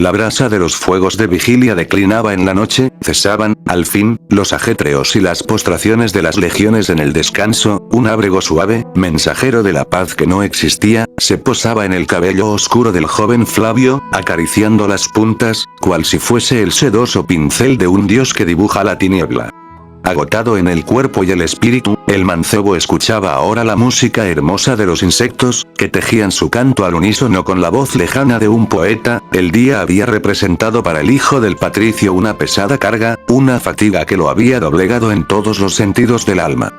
La brasa de los fuegos de vigilia declinaba en la noche, cesaban, al fin, los ajetreos y las postraciones de las legiones en el descanso, un abrigo suave, mensajero de la paz que no existía, se posaba en el cabello oscuro del joven Flavio, acariciando las puntas, cual si fuese el sedoso pincel de un dios que dibuja la tiniebla. Agotado en el cuerpo y el espíritu, el mancebo escuchaba ahora la música hermosa de los insectos, que tejían su canto al unísono con la voz lejana de un poeta. El día había representado para el hijo del patricio una pesada carga, una fatiga que lo había doblegado en todos los sentidos del alma.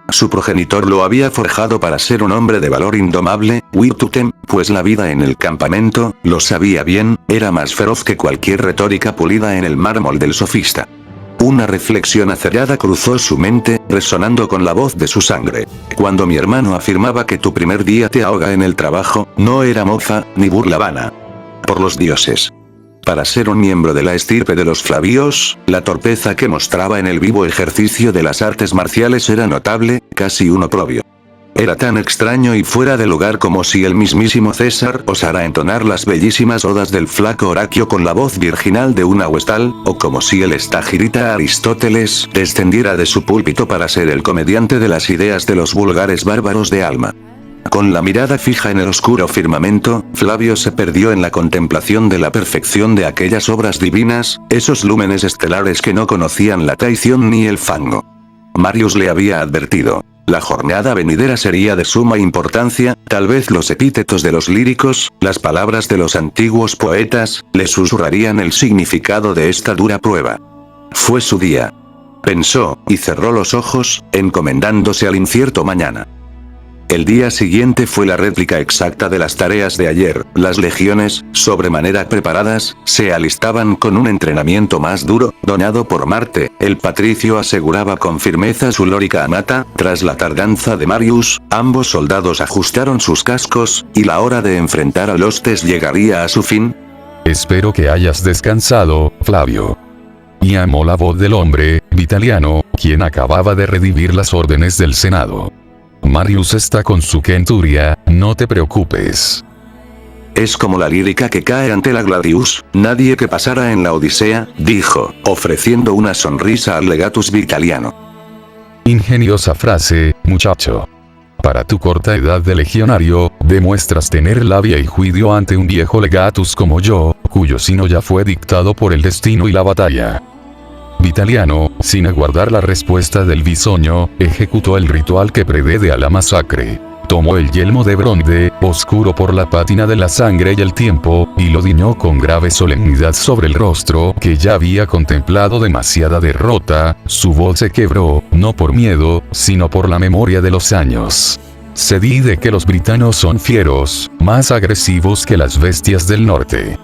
Su progenitor lo había forjado para ser un hombre de valor indomable, virtutem, pues la vida en el campamento, lo sabía bien, era más feroz que cualquier retórica pulida en el mármol del sofista. Una reflexión acerada cruzó su mente, resonando con la voz de su sangre. Cuando mi hermano afirmaba que tu primer día te ahoga en el trabajo, no era mofa, ni burla vana. Por los dioses. Para ser un miembro de la estirpe de los Flavios, la torpeza que mostraba en el vivo ejercicio de las artes marciales era notable, casi un oprobio. Era tan extraño y fuera de lugar como si el mismísimo César osara entonar las bellísimas odas del flaco Horacio con la voz virginal de una huestal, o como si el estagirita Aristóteles descendiera de su púlpito para ser el comediante de las ideas de los vulgares bárbaros de alma. Con la mirada fija en el oscuro firmamento, Flavio se perdió en la contemplación de la perfección de aquellas obras divinas, esos lúmenes estelares que no conocían la traición ni el fango. Marius le había advertido. La jornada venidera sería de suma importancia, tal vez los epítetos de los líricos, las palabras de los antiguos poetas, le susurrarían el significado de esta dura prueba. Fue su día. Pensó, y cerró los ojos, encomendándose al incierto mañana. El día siguiente fue la réplica exacta de las tareas de ayer. Las legiones, sobremanera preparadas, se alistaban con un entrenamiento más duro, donado por Marte. El patricio aseguraba con firmeza su lórica amata. Tras la tardanza de Marius, ambos soldados ajustaron sus cascos, y la hora de enfrentar a Lostes llegaría a su fin. Espero que hayas descansado, Flavio. Llamó la voz del hombre, Vitaliano, quien acababa de redimir las órdenes del Senado. Marius está con su centuria, no te preocupes. Es como la lírica que cae ante la Gladius, nadie que pasara en la Odisea, dijo, ofreciendo una sonrisa al legatus Vitaliano. Ingeniosa frase, muchacho. Para tu corta edad de legionario, demuestras tener labia y juicio ante un viejo legatus como yo, cuyo sino ya fue dictado por el destino y la batalla. Vitaliano, sin aguardar la respuesta del bisoño, ejecutó el ritual que precede a la masacre. Tomó el yelmo de bronce, oscuro por la pátina de la sangre y el tiempo, y lo ciñó con grave solemnidad sobre el rostro, que ya había contemplado demasiada derrota. Su voz se quebró, no por miedo, sino por la memoria de los años. Se dice que los britanos son fieros, más agresivos que las bestias del norte.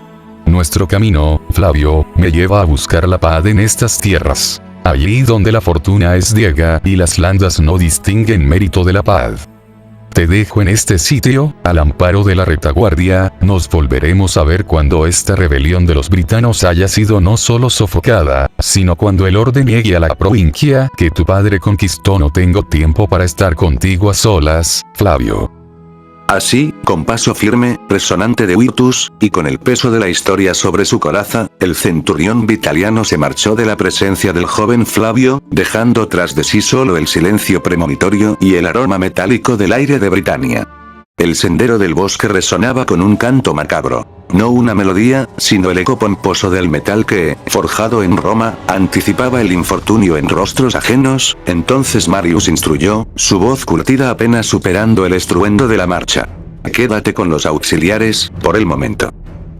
Nuestro camino, Flavio, me lleva a buscar la paz en estas tierras. Allí donde la fortuna es ciega y las landas no distinguen mérito de la paz. Te dejo en este sitio, al amparo de la retaguardia. Nos volveremos a ver cuando esta rebelión de los britanos haya sido no solo sofocada, sino cuando el orden llegue a la provincia que tu padre conquistó. No tengo tiempo para estar contigo a solas, Flavio. Así, con paso firme, resonante de virtus, y con el peso de la historia sobre su coraza, el centurión Vitaliano se marchó de la presencia del joven Flavio, dejando tras de sí solo el silencio premonitorio y el aroma metálico del aire de Britania. El sendero del bosque resonaba con un canto macabro. No una melodía, sino el eco pomposo del metal que, forjado en Roma, anticipaba el infortunio en rostros ajenos. Entonces Marius instruyó, su voz curtida apenas superando el estruendo de la marcha. Quédate con los auxiliares, por el momento.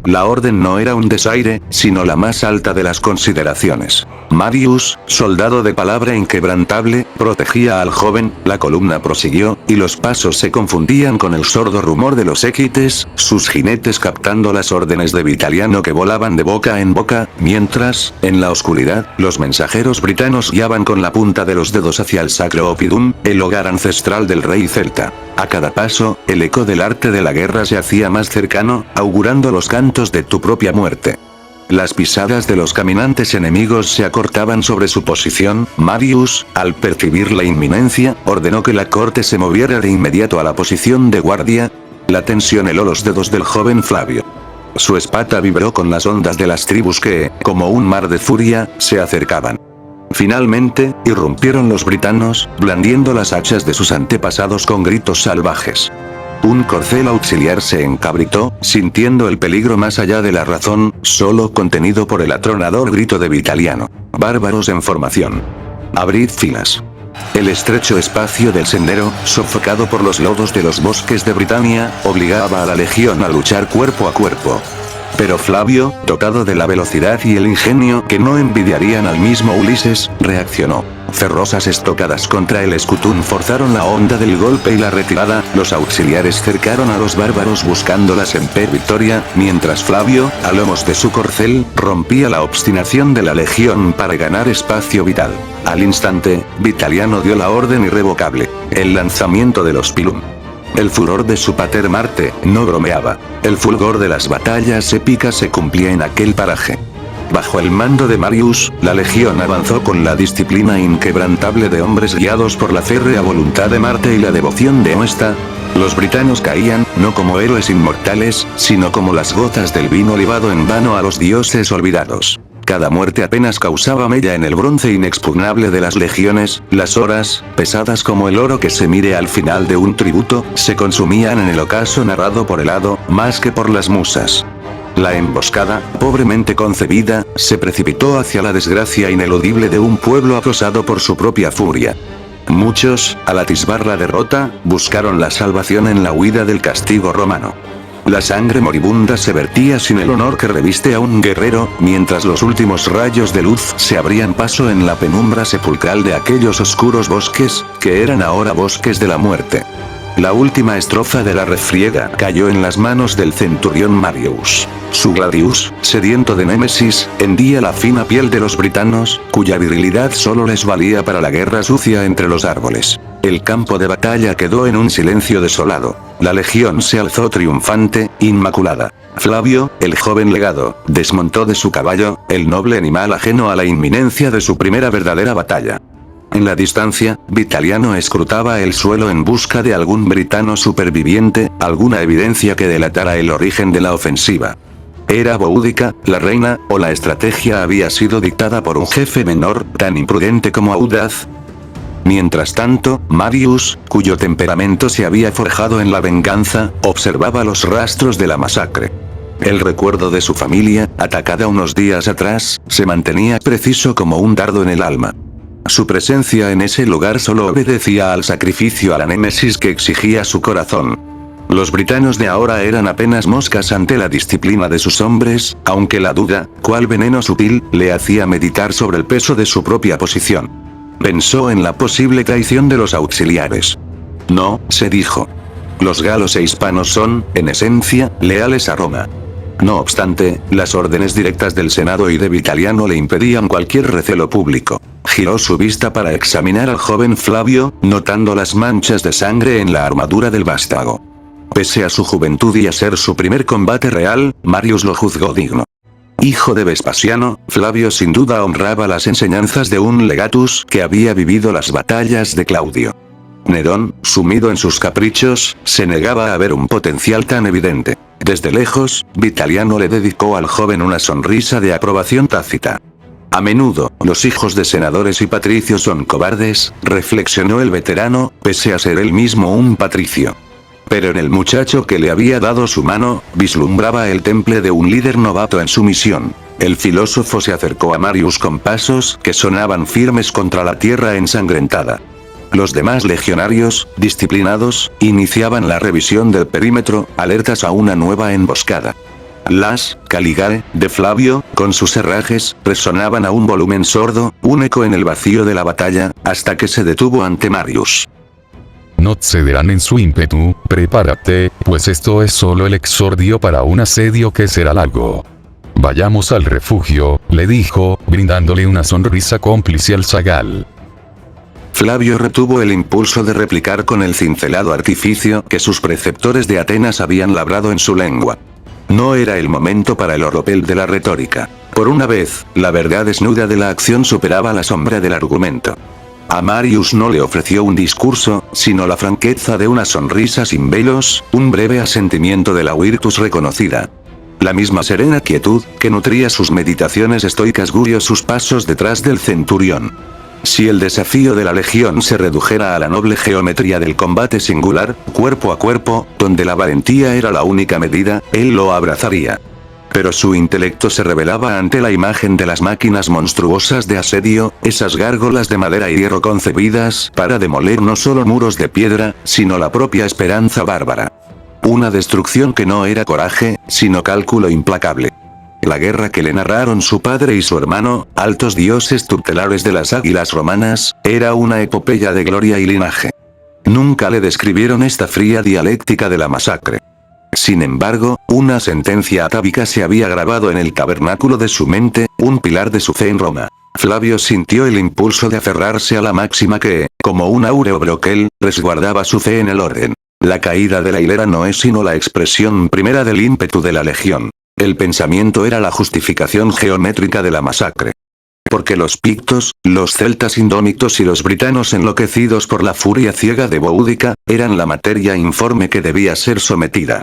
La orden no era un desaire, sino la más alta de las consideraciones. Marius, soldado de palabra inquebrantable, protegía al joven. La columna prosiguió, y los pasos se confundían con el sordo rumor de los equites, sus jinetes captando las órdenes de Vitaliano que volaban de boca en boca, mientras, en la oscuridad, los mensajeros britanos guiaban con la punta de los dedos hacia el Sacro Oppidum, el hogar ancestral del rey celta. A cada paso, el eco del arte de la guerra se hacía más cercano, augurando los cantos de tu propia muerte. Las pisadas de los caminantes enemigos se acortaban sobre su posición. Marius, al percibir la inminencia, ordenó que la corte se moviera de inmediato a la posición de guardia. La tensión heló los dedos del joven Flavio. Su espada vibró con las ondas de las tribus que, como un mar de furia, se acercaban. Finalmente, irrumpieron los britanos, blandiendo las hachas de sus antepasados con gritos salvajes. Un corcel auxiliar se encabritó, sintiendo el peligro más allá de la razón, solo contenido por el atronador grito de Vitaliano. Bárbaros en formación. Abrid filas. El estrecho espacio del sendero, sofocado por los lodos de los bosques de Britania, obligaba a la legión a luchar cuerpo a cuerpo. Pero Flavio, dotado de la velocidad y el ingenio que no envidiarían al mismo Ulises, reaccionó. Ferrosas estocadas contra el escutún forzaron la onda del golpe y la retirada, los auxiliares cercaron a los bárbaros buscando la semper victoria, mientras Flavio, a lomos de su corcel, rompía la obstinación de la legión para ganar espacio vital. Al instante, Vitaliano dio la orden irrevocable: el lanzamiento de los pilum. El furor de su pater Marte no bromeaba. El fulgor de las batallas épicas se cumplía en aquel paraje. Bajo el mando de Marius, la legión avanzó con la disciplina inquebrantable de hombres guiados por la férrea voluntad de Marte y la devoción de Oesta. Los britanos caían, no como héroes inmortales, sino como las gotas del vino libado en vano a los dioses olvidados. Cada muerte apenas causaba mella en el bronce inexpugnable de las legiones, las horas, pesadas como el oro que se mide al final de un tributo, se consumían en el ocaso narrado por el hado, más que por las musas. La emboscada, pobremente concebida, se precipitó hacia la desgracia ineludible de un pueblo acosado por su propia furia. Muchos, al atisbar la derrota, buscaron la salvación en la huida del castigo romano. La sangre moribunda se vertía sin el honor que reviste a un guerrero, mientras los últimos rayos de luz se abrían paso en la penumbra sepulcral de aquellos oscuros bosques, que eran ahora bosques de la muerte. La última estrofa de la refriega cayó en las manos del centurión Marius. Su gladius, sediento de némesis, hendía la fina piel de los britanos, cuya virilidad solo les valía para la guerra sucia entre los árboles. El campo de batalla quedó en un silencio desolado. La legión se alzó triunfante, inmaculada. Flavio, el joven legado, desmontó de su caballo, el noble animal ajeno a la inminencia de su primera verdadera batalla. En la distancia, Vitaliano escrutaba el suelo en busca de algún britano superviviente, alguna evidencia que delatara el origen de la ofensiva. ¿Era Boudica, la reina, o la estrategia había sido dictada por un jefe menor, tan imprudente como audaz? Mientras tanto, Marius, cuyo temperamento se había forjado en la venganza, observaba los rastros de la masacre. El recuerdo de su familia, atacada unos días atrás, se mantenía preciso como un dardo en el alma. Su presencia en ese lugar solo obedecía al sacrificio a la némesis que exigía su corazón. Los britanos de ahora eran apenas moscas ante la disciplina de sus hombres, aunque la duda, cual veneno sutil, le hacía meditar sobre el peso de su propia posición. Pensó en la posible traición de los auxiliares. No, se dijo. Los galos e hispanos son, en esencia, leales a Roma. No obstante, las órdenes directas del Senado y de Vitaliano le impedían cualquier recelo público. Giró su vista para examinar al joven Flavio, notando las manchas de sangre en la armadura del vástago. Pese a su juventud y a ser su primer combate real, Marius lo juzgó digno. Hijo de Vespasiano, Flavio sin duda honraba las enseñanzas de un legatus que había vivido las batallas de Claudio. Nerón, sumido en sus caprichos, se negaba a ver un potencial tan evidente. Desde lejos, Vitaliano le dedicó al joven una sonrisa de aprobación tácita. A menudo, los hijos de senadores y patricios son cobardes, reflexionó el veterano, pese a ser él mismo un patricio. Pero en el muchacho que le había dado su mano, vislumbraba el temple de un líder novato en su misión. El filósofo se acercó a Marius con pasos que sonaban firmes contra la tierra ensangrentada. Los demás legionarios, disciplinados, iniciaban la revisión del perímetro, alertas a una nueva emboscada. Las Caligare de Flavio, con sus herrajes, resonaban a un volumen sordo, un eco en el vacío de la batalla, hasta que se detuvo ante Marius. No cederán en su ímpetu, prepárate, pues esto es solo el exordio para un asedio que será largo. Vayamos al refugio, le dijo, brindándole una sonrisa cómplice al zagal. Flavio retuvo el impulso de replicar con el cincelado artificio que sus preceptores de Atenas habían labrado en su lengua. No era el momento para el oropel de la retórica. Por una vez, la verdad desnuda de la acción superaba la sombra del argumento. A Marius no le ofreció un discurso, sino la franqueza de una sonrisa sin velos, un breve asentimiento de la virtus reconocida. La misma serena quietud, que nutría sus meditaciones estoicas guió sus pasos detrás del centurión. Si el desafío de la legión se redujera a la noble geometría del combate singular, cuerpo a cuerpo, donde la valentía era la única medida, él lo abrazaría. Pero su intelecto se rebelaba ante la imagen de las máquinas monstruosas de asedio, esas gárgolas de madera y hierro concebidas para demoler no solo muros de piedra, sino la propia esperanza bárbara. Una destrucción que no era coraje, sino cálculo implacable. La guerra que le narraron su padre y su hermano, altos dioses tutelares de las águilas romanas, era una epopeya de gloria y linaje. Nunca le describieron esta fría dialéctica de la masacre. Sin embargo, una sentencia atávica se había grabado en el tabernáculo de su mente, un pilar de su fe en Roma. Flavio sintió el impulso de aferrarse a la máxima que, como un áureo broquel, resguardaba su fe en el orden. La caída de la hilera no es sino la expresión primera del ímpetu de la legión. El pensamiento era la justificación geométrica de la masacre. Porque los pictos, los celtas indómitos y los britanos enloquecidos por la furia ciega de Boudica, eran la materia informe que debía ser sometida.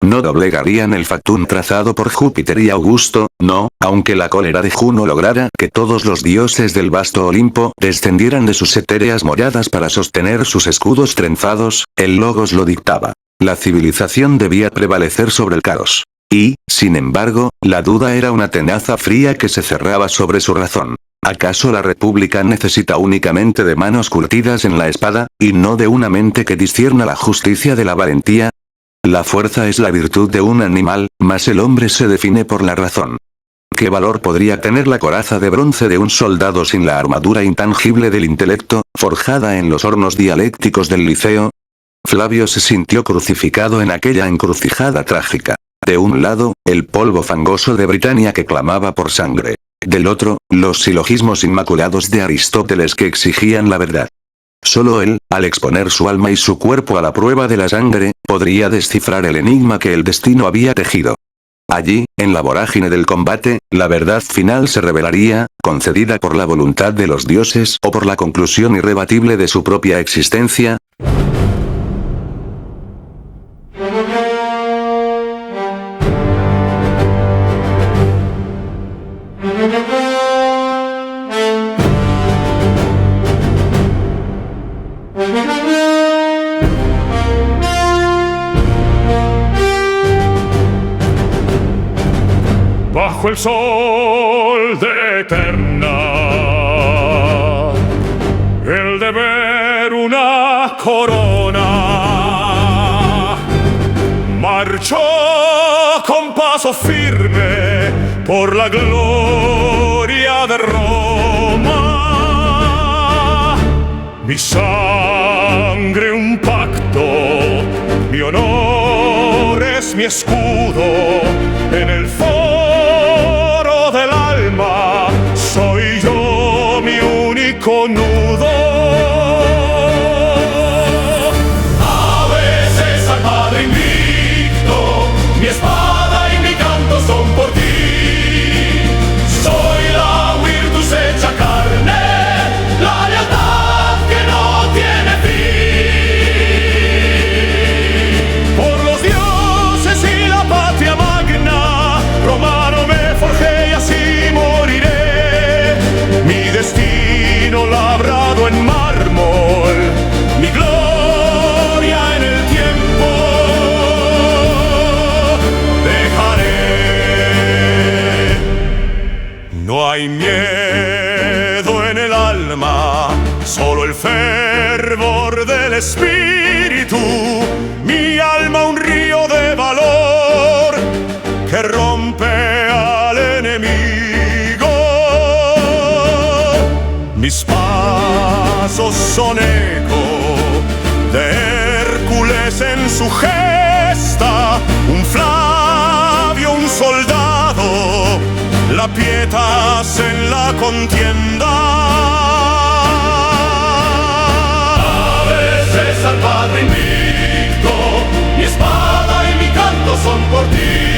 No doblegarían el factum trazado por Júpiter y Augusto, no, aunque la cólera de Juno lograra que todos los dioses del vasto Olimpo descendieran de sus etéreas moradas para sostener sus escudos trenzados, el logos lo dictaba. La civilización debía prevalecer sobre el caos. Y, sin embargo, la duda era una tenaza fría que se cerraba sobre su razón. ¿Acaso la república necesita únicamente de manos curtidas en la espada, y no de una mente que discierna la justicia de la valentía? La fuerza es la virtud de un animal, mas el hombre se define por la razón. ¿Qué valor podría tener la coraza de bronce de un soldado sin la armadura intangible del intelecto, forjada en los hornos dialécticos del Liceo? Flavio se sintió crucificado en aquella encrucijada trágica. De un lado, el polvo fangoso de Britania que clamaba por sangre. Del otro, los silogismos inmaculados de Aristóteles que exigían la verdad. Solo él, al exponer su alma y su cuerpo a la prueba de la sangre, podría descifrar el enigma que el destino había tejido. Allí, en la vorágine del combate, la verdad final se revelaría, concedida por la voluntad de los dioses o por la conclusión irrebatible de su propia existencia. Bajo el sol de Eterna, el deber una corona, marchó con paso firme por la gloria de Roma. Mi sangre un pacto, mi honor es mi escudo, en el foro del alma soy yo mi único nudo. A veces al padre invicto, mi espada y mi canto son por ti. Soy la virtus hecha carne, la lealtad que no tiene fin. Por los dioses y la patria magna, romano me forjé y así moriré. Mi destino labrado en mármol, mi gloria en el tiempo dejaré. No hay miedo en el alma, solo el fervor del espíritu. Mi alma un río de valor que rompe al enemigo. Mis pasos son eco de Hércules en su gesta, un Flavio, un soldado, la pietas en la contienda. A veces al padre invicto, mi espada y mi canto son por ti.